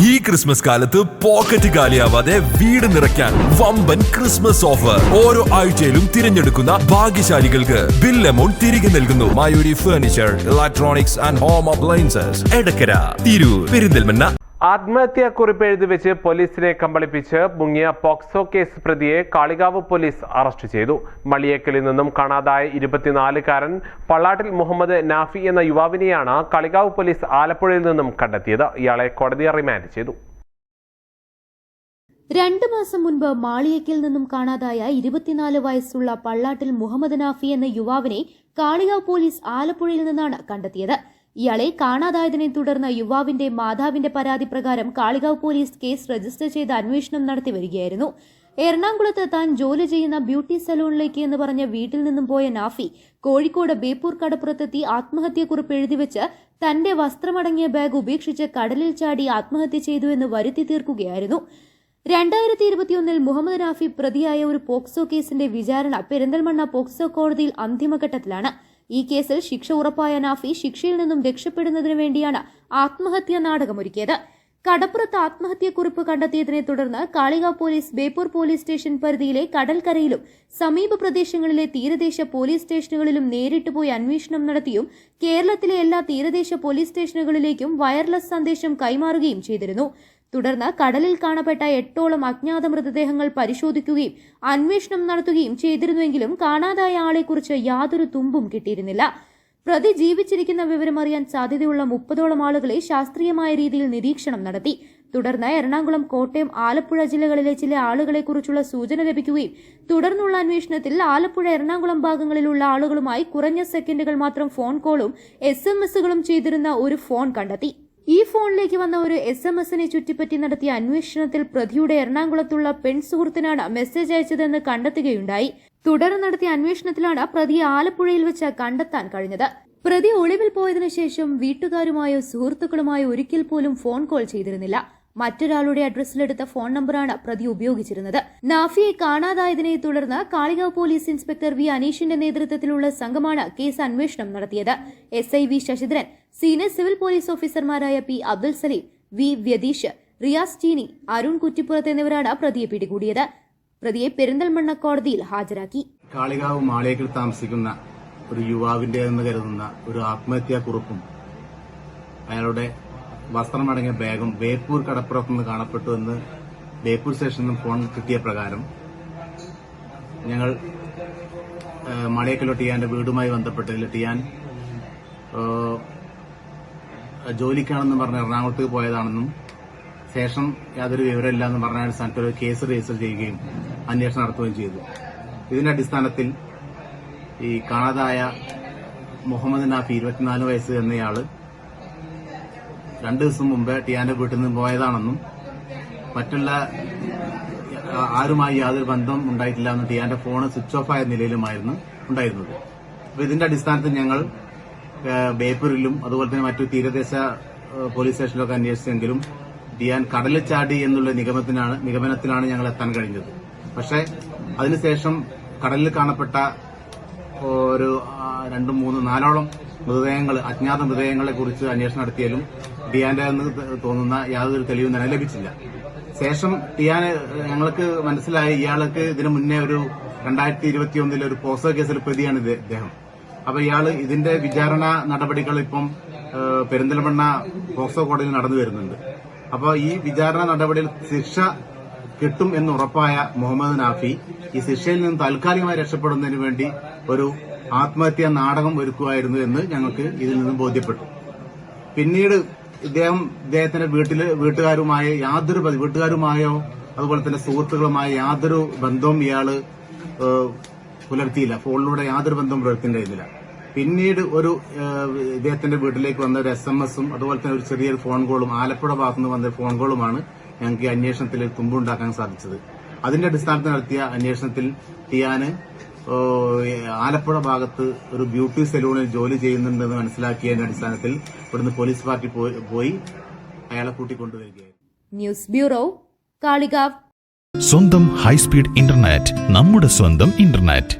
ഈ ക്രിസ്മസ് കാലത്ത് പോക്കറ്റ് കാലിയാവാതെ വീട് നിറയ്ക്കാൻ വമ്പൻ ക്രിസ്മസ് ഓഫർ. ഓരോ ആഴ്ചയിലും തിരഞ്ഞെടുക്കുന്ന ഭാഗ്യശാലികൾക്ക് ബിൽ എമൗണ്ട് തിരികെ നൽകുന്നു. Mayuri furniture, electronics and home appliances, Edakkara, Tirur, Perinthalmanna. ആത്മഹത്യാക്കുറിപ്പ് എഴുതി വെച്ച് പോലീസിനെ കബളിപ്പിച്ച് മുങ്ങിയ പോക്സോ കേസ് പ്രതിയെ കാളികാവ് പോലീസ് അറസ്റ്റ് ചെയ്തു. മളിയേക്കലിൽ നിന്നും കാണാതായ 24-കാരൻ പള്ളാട്ടിൽ മുഹമ്മദ് നാഫി എന്ന യുവാവിനെയാണ് കാളികാവ് പോലീസ് ആലപ്പുഴയിൽ നിന്നും കണ്ടെത്തിയത്. ഇയാളെ കോടതി റിമാൻഡ് ചെയ്തു. 2 മാസം മുൻപ് മാളിയേക്കിൽ നിന്നും കാണാതായ 24 വയസ്സുള്ള പള്ളാട്ടിൽ മുഹമ്മദ് നാഫി എന്ന യുവാവിനെ കാളികാവ് പോലീസ് ആലപ്പുഴയിൽ നിന്നാണ് കണ്ടെത്തിയത്. ഇയാളെ കാണാതായതിനെ തുടർന്ന് യുവാവിന്റെ മാതാവിന്റെ പരാതി പ്രകാരം കാളികാവ് പോലീസ് കേസ് രജിസ്റ്റർ ചെയ്ത് അന്വേഷണം നടത്തി വരികയായിരുന്നു. എറണാകുളത്ത് താൻ ജോലി ചെയ്യുന്ന ബ്യൂട്ടി സലൂണിലേക്ക് എന്ന് പറഞ്ഞ വീട്ടിൽ നിന്നും പോയ നാഫി കോഴിക്കോട് ബേപ്പൂർ കടപ്പുറത്തെത്തി ആത്മഹത്യാക്കുറിപ്പ് എഴുതിവെച്ച് തന്റെ വസ്ത്രമടങ്ങിയ ബാഗ് ഉപേക്ഷിച്ച് കടലിൽ ചാടി ആത്മഹത്യ ചെയ്തുവെന്ന് വരുത്തി തീർക്കുകയായിരുന്നു. 2021 മുഹമ്മദ് നാഫി പ്രതിയായ ഒരു പോക്സോ കേസിന്റെ വിചാരണ പെരിന്തൽമണ്ണ പോക്സോ കോടതിയിൽ അന്തിമഘട്ടത്തിലാണ്. ഈ കേസിൽ ശിക്ഷ ഉറപ്പായ നാഫി ശിക്ഷയിൽ നിന്നും രക്ഷപ്പെടുന്നതിനു വേണ്ടിയാണ് ആത്മഹത്യാ നാടകമൊരുക്കിയത്. കടപ്പുറത്ത് ആത്മഹത്യാക്കുറിപ്പ് കണ്ടെത്തിയതിനെ തുടർന്ന് Kalikavu police Beypore police station പരിധിയിലെ കടൽക്കരയിലും സമീപ പ്രദേശങ്ങളിലെ തീരദേശ പോലീസ് സ്റ്റേഷനുകളിലും നേരിട്ട് പോയി അന്വേഷണം നടത്തിയും കേരളത്തിലെ എല്ലാ തീരദേശ പോലീസ് സ്റ്റേഷനുകളിലേക്കും വയർലെസ് സന്ദേശം കൈമാറുകയും ചെയ്തിരുന്നു. തുടർന്ന് കടലിൽ കാണപ്പെട്ട 8ഓളം അജ്ഞാത മൃതദേഹങ്ങൾ പരിശോധിക്കുകയും അന്വേഷണം നടത്തുകയും ചെയ്തിരുന്നുവെങ്കിലും കാണാതായ ആളെക്കുറിച്ച് യാതൊരു തുമ്പും കിട്ടിയിരുന്നില്ല. പ്രതി ജീവിച്ചിരിക്കുന്ന വിവരമറിയാൻ സാധ്യതയുള്ള 30ഓളം ആളുകളെ ശാസ്ത്രീയമായ രീതിയിൽ നിരീക്ഷണം നടത്തി. തുടർന്ന് എറണാകുളം, കോട്ടയം, ആലപ്പുഴ ജില്ലകളിലെ ചില ആളുകളെക്കുറിച്ചുള്ള സൂചന ലഭിക്കുകയും തുടർന്നുള്ള അന്വേഷണത്തിൽ ആലപ്പുഴ, എറണാകുളം ഭാഗങ്ങളിലുള്ള ആളുകളുമായി കുറഞ്ഞ സെക്കൻഡുകൾ മാത്രം ഫോൺ കോളും SMS-കളും ചെയ്തിരുന്ന ഒരു ഫോൺ കണ്ടെത്തി. ഈ ഫോണിലേക്ക് വന്ന ഒരു SMS-നെ ചുറ്റിപ്പറ്റി നടത്തിയ അന്വേഷണത്തിൽ പ്രതിയുടെ എറണാകുളത്തുള്ള പെൺസുഹൃത്തിനാണ് മെസ്സേജ് അയച്ചതെന്ന് കണ്ടെത്തുകയുണ്ടായി. തുടർന്ന് നടത്തിയ അന്വേഷണത്തിലാണ് പ്രതിയെ ആലപ്പുഴയിൽ വെച്ച് കണ്ടെത്താൻ കഴിഞ്ഞത്. പ്രതി ഒളിവിൽ പോയതിനു ശേഷം വീട്ടുകാരുമായോ സുഹൃത്തുക്കളുമായോ ഒരിക്കൽ പോലും ഫോൺ കോൾ ചെയ്തിരുന്നില്ല. മറ്റൊരാളുടെ അഡ്രസ്സിലെടുത്ത ഫോൺ നമ്പറാണ് പ്രതി ഉപയോഗിച്ചിരുന്നത്. നാഫിയെ കാണാതായതിനെ തുടർന്ന് കാളികാവ് പോലീസ് ഇൻസ്പെക്ടർ വി അനീഷിന്റെ നേതൃത്വത്തിലുള്ള സംഘമാണ് കേസ് അന്വേഷണം നടത്തിയത്. SI V Sasidharan, senior civil police ഓഫീസർമാരായ P അബ്ദുൽ സലീം, വി വ്യതീഷ്, റിയാസ് ചീനി, അരുൺ കുറ്റിപ്പുറത്ത് എന്നിവരാണ് പ്രതിയെ പിടികൂടിയത്. പ്രതിയെ പെരിന്തൽമണ്ണ കോടതിയിൽ ഹാജരാക്കി. കാളികാവ് മാളിയേക്കിൽ താമസിക്കുന്ന ഒരു യുവാവിന്റെ എന്ന് കരുതുന്ന ഒരു ആത്മഹത്യാക്കുറിപ്പും അയാളുടെ വസ്ത്രമടങ്ങിയ ബാഗും ബേപ്പൂർ കടപ്പുറത്തുനിന്ന് കാണപ്പെട്ടു എന്ന് ബേപ്പൂർ സ്റ്റേഷനിൽ നിന്നും ഫോൺ കിട്ടിയ പ്രകാരം ഞങ്ങൾ മാളിയേക്കലോ ടിയാന്റെ വീടുമായി ബന്ധപ്പെട്ടതിൽ ടിയാൻ ജോലിക്കാണെന്ന് പറഞ്ഞ് എറണാകുളത്തേക്ക് പോയതാണെന്നും ശേഷം യാതൊരു വിവരമില്ല എന്ന് പറഞ്ഞ അടിസ്ഥാനത്തിൽ ഒരു കേസ് രജിസ്റ്റർ ചെയ്യുകയും അന്വേഷണം നടത്തുകയും ചെയ്തു. ഇതിന്റെ അടിസ്ഥാനത്തിൽ ഈ കാണാതായ മുഹമ്മദ് നാഫി 24 വയസ്സ് എന്നയാള് 2 ദിവസം മുമ്പ് ടിയാന്റെ വീട്ടിൽ നിന്ന് പോയതാണെന്നും മറ്റുള്ള ആരുമായി യാതൊരു ബന്ധം ഉണ്ടായിട്ടില്ല എന്നും ടിയാന്റെ ഫോൺ സ്വിച്ച് ഓഫ് ആയ നിലയിലുമായിരുന്നു ഉണ്ടായിരുന്നത്. അപ്പൊ ഇതിന്റെ അടിസ്ഥാനത്തിൽ ഞങ്ങൾ ബേപ്പൂരിലും അതുപോലെ തന്നെ മറ്റു തീരദേശ പോലീസ് സ്റ്റേഷനിലൊക്കെ അന്വേഷിച്ചെങ്കിലും ടിയാൻ കടലിൽ ചാടി എന്നുള്ള നിഗമനത്തിലാണ് ഞങ്ങൾ എത്താൻ കഴിഞ്ഞത്. പക്ഷേ അതിനുശേഷം കടലിൽ കാണപ്പെട്ട ഒരു 2, 3, 4ഓളം മൃതദേഹങ്ങൾ, അജ്ഞാത മൃതദേഹങ്ങളെ കുറിച്ച് അന്വേഷണം നടത്തിയാലും ടിയാന്റെ എന്ന് തോന്നുന്ന യാതൊരു തെളിവും തന്നെ ലഭിച്ചില്ല. ശേഷം ടിയാന് ഞങ്ങൾക്ക് മനസ്സിലായി ഇയാൾക്ക് ഇതിനു മുന്നേ ഒരു 2021 ഒരു പോക്സോ കേസിൽ പ്രതിയാണ് ഇദ്ദേഹം. അപ്പൊ ഇയാള് ഇതിന്റെ വിചാരണ നടപടികൾ ഇപ്പം പെരിന്തൽമണ്ണ പോക്സോ കോടതിയിൽ നടന്നു വരുന്നുണ്ട്. അപ്പൊ ഈ വിചാരണ നടപടിയിൽ ശിക്ഷ കിട്ടും എന്ന് ഉറപ്പായ മുഹമ്മദ് നാഫി ഈ ശിക്ഷയിൽ നിന്ന് താൽക്കാലികമായി രക്ഷപ്പെടുന്നതിന് വേണ്ടി ഒരു ആത്മഹത്യാ നാടകം ഒരുക്കുമായിരുന്നു എന്ന് ഞങ്ങൾക്ക് ഇതിൽ നിന്നും ബോധ്യപ്പെട്ടു. പിന്നീട് ഇദ്ദേഹത്തിന്റെ വീട്ടുകാരുമായോ അതുപോലെ തന്നെ സുഹൃത്തുക്കളുമായോ യാതൊരു ബന്ധവും ഇയാള് പുലർത്തിയില്ല. ഫോണിലൂടെ യാതൊരു ബന്ധവും പുലർത്തിയിരുന്നില്ല. പിന്നീട് ഇദ്ദേഹത്തിന്റെ വീട്ടിലേക്ക് വന്ന ഒരു SMS-ഉം അതുപോലെ തന്നെ ഒരു ചെറിയൊരു ഫോൺ കോളും ആലപ്പുഴ ഭാഗത്തുനിന്ന് വന്ന ഫോൺ കോളുമാണ് ഞങ്ങൾക്ക് ഈ അന്വേഷണത്തിൽ തുമ്പുണ്ടാക്കാൻ സാധിച്ചത്. അതിന്റെ അടിസ്ഥാനത്തിൽ നടത്തിയ അന്വേഷണത്തിൽ ടിയാന് ആലപ്പുഴ ഭാഗത്ത് ഒരു ബ്യൂട്ടി സലൂണിൽ ജോലി ചെയ്യുന്നുണ്ടെന്ന് മനസ്സിലാക്കിയതിന്റെ അടിസ്ഥാനത്തിൽ ഇവിടുന്ന് പോലീസ് പാർട്ടി പോയി അയാളെ കൂട്ടിക്കൊണ്ടുവരികയായിരുന്നു. News bureau, Kalikavu. സ്വന്തം ഹൈസ്പീഡ് ഇന്റർനെറ്റ്, നമ്മുടെ സ്വന്തം ഇന്റർനെറ്റ്.